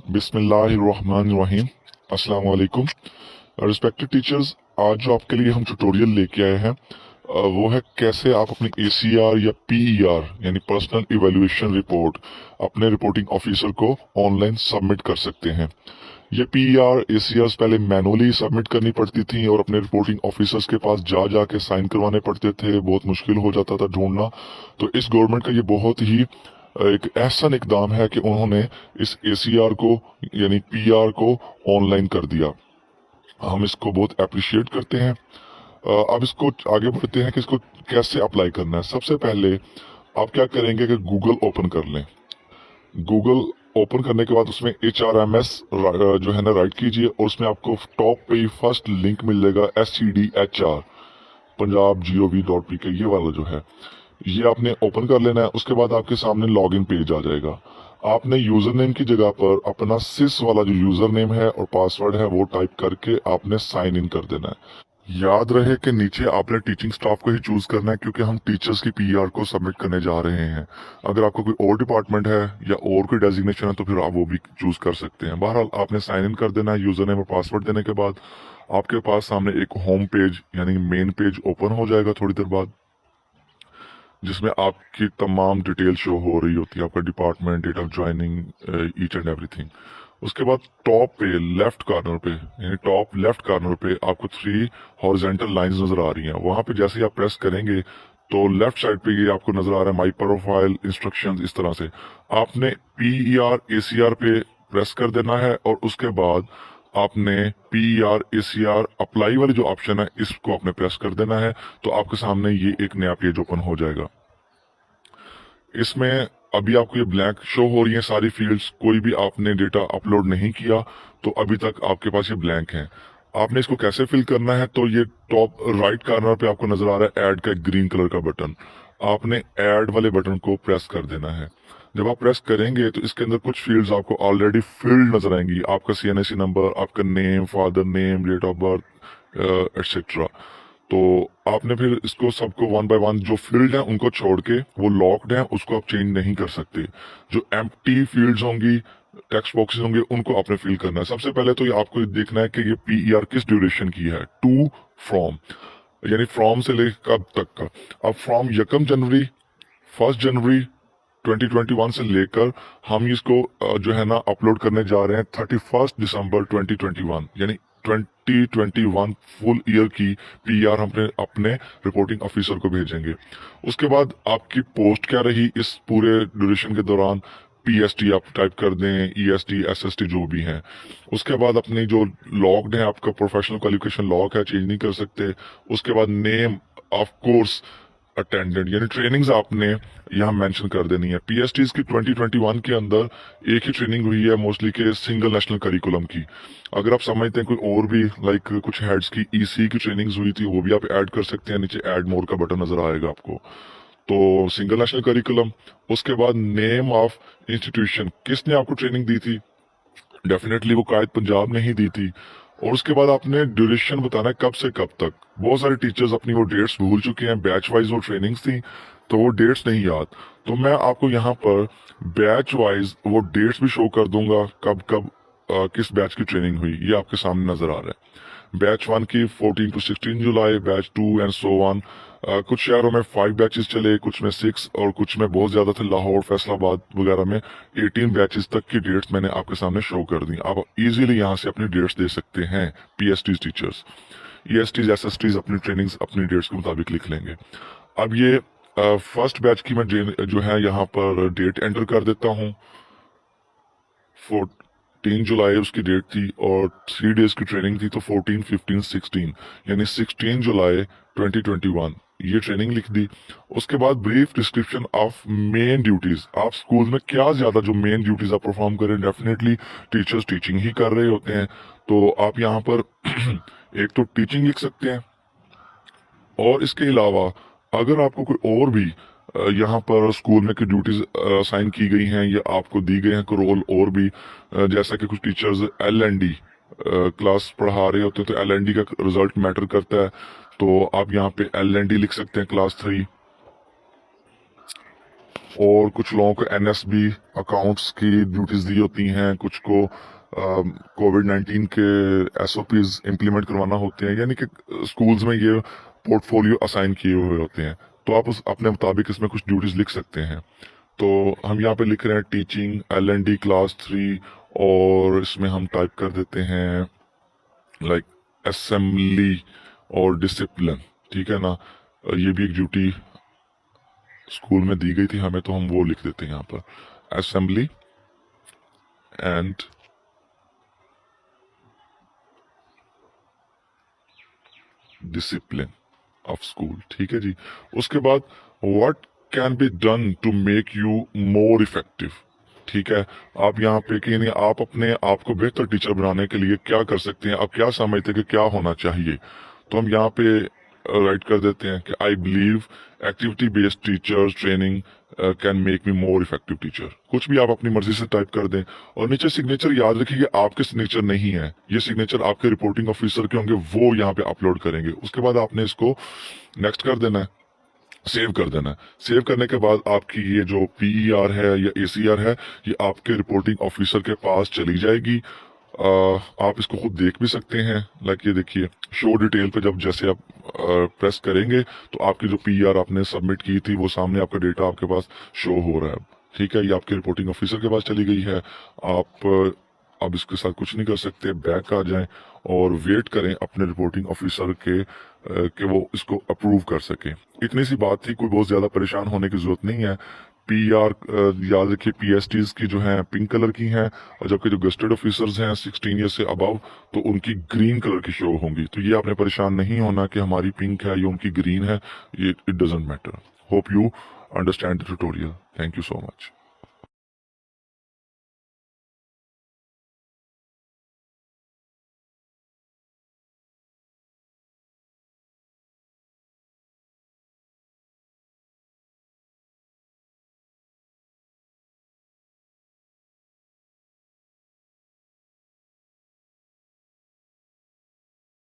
बिस्मिल्लाहिर्रहमानिर्रहीम। अस्सलाम वालेकुम रिस्पेक्टेड टीचर्स। आज जो आपके लिए हम ट्यूटोरियल लेके आए हैं वो है कैसे आप अपनी ACR या PER यानी पर्सनल इवैल्यूएशन रिपोर्ट अपने रिपोर्टिंग ऑफिसर को ऑनलाइन सबमिट कर सकते हैं। ये PER ACRs पहले मैनुअली सबमिट करनी पड़ती थी और अपने रिपोर्टिंग ऑफिसर्स के पास जा के साइन करवाने पड़ते थे, बहुत मुश्किल हो जाता था ढूंढना। तो इस गवर्नमेंट का ये बहुत ही एक एहसन इकदाम है कि उन्होंने इस ACR को यानी PR को ऑनलाइन कर दिया। हम इसको बहुत अप्रिशिएट करते हैं। अब इसको आगे बढ़ते हैं कि इसको कैसे अप्लाई करना है। सबसे पहले आप क्या करेंगे कि गूगल ओपन कर लें। गूगल ओपन करने के बाद उसमें HRMS जो है ना राइट कीजिए और उसमें आपको टॉप पे ही फर्स्ट लिंक मिल जाएगा SCDHR punjab.gov.pk ये वाला जो है ये आपने ओपन कर लेना है। उसके बाद आपके सामने लॉगिन पेज आ जाएगा। आपने यूजर नेम की जगह पर अपना सिस वाला जो यूजर नेम है और पासवर्ड है वो टाइप करके आपने साइन इन कर देना है। याद रहे कि नीचे आपने टीचिंग स्टाफ को ही चूज करना है क्योंकि हम टीचर्स की PR को सबमिट करने जा रहे हैं। अगर आपको कोई और डिपार्टमेंट है या और कोई डेजिग्नेशन है तो फिर आप वो भी चूज कर सकते हैं। बहरहाल आपने साइन इन कर देना है। यूजर नेम और पासवर्ड देने के बाद आपके पास सामने एक होम पेज यानी मेन पेज ओपन हो जाएगा थोड़ी देर बाद, जिसमें आपकी तमाम डिटेल शो हो रही होती है, आपका department, date of joining, each and everything. उसके बाद टॉप पे लेफ्ट कॉर्नर पे यानी टॉप लेफ्ट कॉर्नर पे आपको 3 हॉरिजॉन्टल लाइंस नजर आ रही हैं। वहां पे जैसे ही आप प्रेस करेंगे तो लेफ्ट साइड पे ये आपको नजर आ रहा है माई प्रोफाइल इंस्ट्रक्शंस। इस तरह से आपने PER ACR पे प्रेस कर देना है और उसके बाद आपने PER ACR अप्लाई वाली जो ऑप्शन है इसको आपने प्रेस कर देना है। तो आपके सामने ये एक नया पेज ओपन हो जाएगा। इसमें अभी आपको ये ब्लैंक शो हो रही है सारी फील्ड्स, कोई भी आपने डेटा अपलोड नहीं किया तो अभी तक आपके पास ये ब्लैंक है। आपने इसको कैसे फिल करना है तो ये टॉप राइट कॉर्नर पे आपको नजर आ रहा है ऐड का ग्रीन कलर का बटन। आपने ऐड वाले बटन को प्रेस कर देना है। जब आप प्रेस करेंगे तो इसके अंदर कुछ फील्ड्स आपको ऑलरेडी फिल्ड नजर आएंगी। आपका CNSE नंबर, आपका name, father name, date of birth etcetera. तो आपने फिर इसको सबको 1 बाय 1 जो फील्ड है उनको छोड़ के वो लॉक्ड है उसको आप चेंज नहीं कर सकते। जो एम्प्टी फील्ड्स होंगी, टेक्स्ट बॉक्सेस होंगे, उनको आपने फिल करना है। सबसे पहले तो ये आपको देखना है कि ये PER किस ड्यूरेशन की है। टू फ्रॉम यानी फ्रॉम से लेकर कब तक का। अब फ्रॉम 1 जनवरी 1 जनवरी 2021 से लेकर हम इसको जो है ना अपलोड करने जा रहे हैं 31 दिसंबर 2021 यानी 2021 फुल ईयर की PR हम अपने रिपोर्टिंग ऑफिसर को भेजेंगे। उसके बाद आपकी पोस्ट क्या रही इस पूरे ड्यूरेशन के दौरान, PST आप टाइप कर दें, EST SST जो भी है। उसके बाद अपनी जो लॉग्ड है आपका प्रोफेशनल क्वालिफिकेशन लॉग है, चेंज नहीं कर सकते। उसके बाद नेम ऑफ कोर्स अटेंडेंट यानी ट्रेनिंग्स आपने यहाँ मेंशन कर देनी है। PSTs की 2021 के अंदर एक ही ट्रेनिंग हुई है मोस्टली के सिंगल नेशनल करिकुलम की। अगर आप समझते हैं कोई और भी लाइक कुछ हेड्स की EC की ट्रेनिंग्स हुई थी वो भी आप ऐड कर सकते हैं। नीचे ऐड मोर का बटन नजर आएगा आपको। तो सिंगल नेशनल करिकुलम, उसके बाद नेम ऑफ इंस्टीट्यूशन, किसने आपको ट्रेनिंग दी थी, डेफिनेटली वो कायद पंजाब ने ही दी थी। और उसके बाद आपने ड्यूरेशन बताना है कब से कब तक। बहुत सारे टीचर्स अपनी वो डेट्स भूल चुके हैं, बैच वाइज वो ट्रेनिंग्स थी तो वो डेट्स नहीं याद। तो मैं आपको यहाँ पर बैच वाइज वो डेट्स भी शो कर दूंगा कब कब किस बैच की ट्रेनिंग हुई, ये आपके सामने नजर आ रहा है। बैच 1 की 14 to 16 July, batch 2 and so on. कुछ शहरों में 5 बैचेस चले, कुछ में 6 और कुछ में बहुत ज्यादा थे, लाहौर, फैसलाबाद वगैरह में 18 बैचेस तक की डेट्स मैंने आपके सामने शो कर दी। आप इजीली यहाँ से अपनी डेट्स दे सकते हैं। PSTs टीचर्स, ESTs SSTs अपनी ट्रेनिंग्स अपनी डेट्स के मुताबिक लिख लेंगे। अब ये फर्स्ट बैच की मैं जो है यहाँ पर डेट एंटर कर देता हूँ। 14 जुलाई उसकी डेट थी और 3 डेज की ट्रेनिंग थी तो 14, 15, 16 यानी 16 जुलाई 2021 ये ट्रेनिंग लिख दी। उसके बाद brief description of main duties, आप स्कूल में क्या ज्यादा जो मेन ड्यूटीज आप परफॉर्म करें, डेफिनेटली टीचर्स टीचिंग ही कर रहे होते हैं तो आप यहाँ पर एक तो टीचिंग लिख सकते हैं। और इसके अलावा अगर आपको कोई और भी यहाँ पर स्कूल में की ड्यूटीज असाइन की गई हैं या आपको दी गए हैं कोई रोल और भी, जैसा कि कुछ टीचर्स LND क्लास पढ़ा रहे होते हैं तो LND का रिजल्ट मैटर करता है तो आप यहाँ पे LND लिख सकते हैं क्लास 3। और कुछ लोगों को NSB अकाउंट्स की ड्यूटीज दी होती हैं, कुछ को कोविड-19 के SOPs इम्प्लीमेंट करवाना होते हैं, यानी कि स्कूल्स में ये पोर्टफोलियो असाइन किए हुए होते हैं। तो आप उस अपने मुताबिक इसमें कुछ ड्यूटीज लिख सकते हैं। तो हम यहाँ पे लिख रहे हैं टीचिंग LND क्लास 3, और इसमें हम टाइप कर देते हैं लाइक असेंबली और डिसिप्लिन, ठीक है ना। ये भी एक ड्यूटी स्कूल में दी गई थी हमें, तो हम वो लिख देते हैं यहाँ पर, assembly and discipline of school, ठीक है जी। उसके बाद what can be done to make you more effective, ठीक है। आप यहाँ पे कि नहीं, आप अपने आप को बेहतर टीचर बनाने के लिए क्या कर सकते हैं, आप क्या समझते हैं कि क्या होना चाहिए। तो हम यहाँ पे राइट कर देते हैं कि I believe activity based teacher training can make me more effective teacher. कुछ भी आप अपनी मर्जी से टाइप कर दें, और नीचे सिग्नेचर याद रखिए ये आपके सिग्नेचर नहीं है, ये सिग्नेचर आपके रिपोर्टिंग ऑफिसर के होंगे, वो यहाँ पे अपलोड करेंगे। उसके बाद आपने इसको नेक्स्ट कर देना है, सेव कर देना है। सेव करने के बाद आपकी ये जो PER है या ACR है, ये आपके रिपोर्टिंग ऑफिसर के पास चली जाएगी। आप इसको खुद देख भी सकते हैं, लाइक ये देखिए शो डिटेल पे जब जैसे आप प्रेस करेंगे तो आपकी जो PER आपने सबमिट की थी वो सामने आपका डेटा आपके पास शो हो रहा है, ठीक है। ये आपके रिपोर्टिंग ऑफिसर के पास चली गई है। आप अब इसके साथ कुछ नहीं कर सकते, बैक आ जाएं और वेट करें अपने रिपोर्टिंग ऑफिसर के कि वो इसको अप्रूव कर सके। इतनी सी बात थी, कोई बहुत ज्यादा परेशान होने की जरूरत नहीं है। PER याद रखिए PSTs की जो हैं पिंक कलर की हैं, और जबकि जो गेस्टेड ऑफिसर्स हैं 16 ईयर से अबव तो उनकी ग्रीन कलर की शो होंगी। तो ये आपने परेशान नहीं होना कि हमारी पिंक है या उनकी ग्रीन है, ये it doesn't matter. Hope you understand the tutorial. Thank you so much.